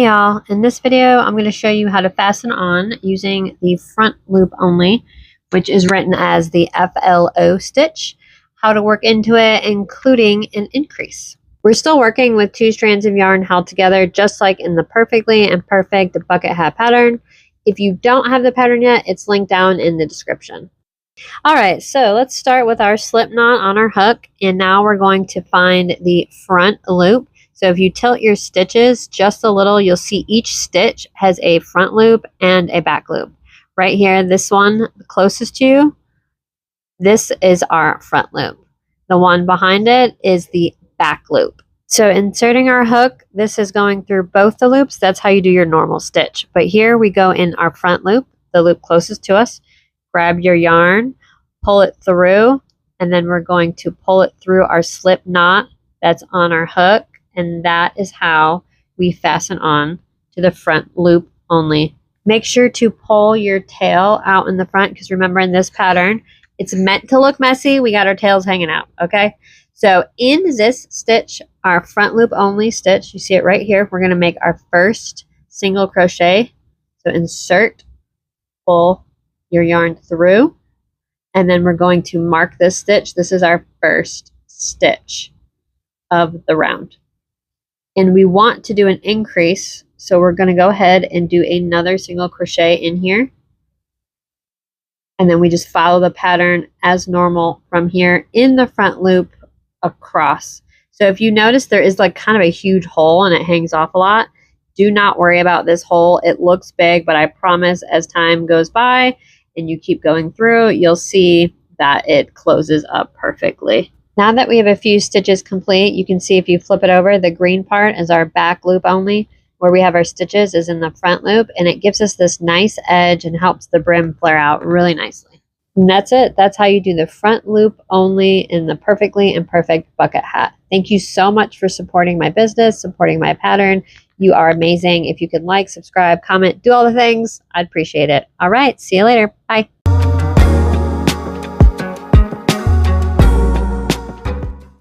y'all, in this video I'm going to show you how to fasten on using the front loop only, which is written as the FLO stitch, how to work into it including an increase. We're still working with 2 strands of yarn held together just like in the Perfectly Imperfect Bucket Hat pattern. If you don't have the pattern yet, it's linked down in the description. Alright, so let's start with our slip knot on our hook, and now we're going to find the front loop. So if you tilt your stitches just a little, you'll see each stitch has a front loop and a back loop. Right here, this one closest to you, this is our front loop. The one behind it is the back loop. So inserting our hook, this is going through both the loops. That's how you do your normal stitch. But here we go in our front loop, the loop closest to us. Grab your yarn, pull it through, and then we're going to pull it through our slip knot that's on our hook. And that is how we fasten on to the front loop only. Make sure to pull your tail out in the front, because remember, in this pattern, it's meant to look messy. We got our tails hanging out, okay? So in this stitch, our front loop only stitch, you see it right here, we're going to make our first single crochet. So insert, pull your yarn through, and then we're going to mark this stitch. This is our first stitch of the round. And we want to do an increase, so we're going to go ahead and do another single crochet in here. And then we just follow the pattern as normal from here in the front loop across. So if you notice, there is like kind of a huge hole and it hangs off a lot. Do not worry about this hole. It looks big, but I promise as time goes by and you keep going through, you'll see that it closes up perfectly. Now that we have a few stitches complete, you can see if you flip it over, the green part is our back loop only. Where we have our stitches is in the front loop, and it gives us this nice edge and helps the brim flare out really nicely. And that's it. That's how you do the front loop only in the Perfectly Imperfect Bucket Hat. Thank you so much for supporting my business, supporting my pattern. You are amazing. If you could like, subscribe, comment, do all the things, I'd appreciate it. All right, see you later. Bye.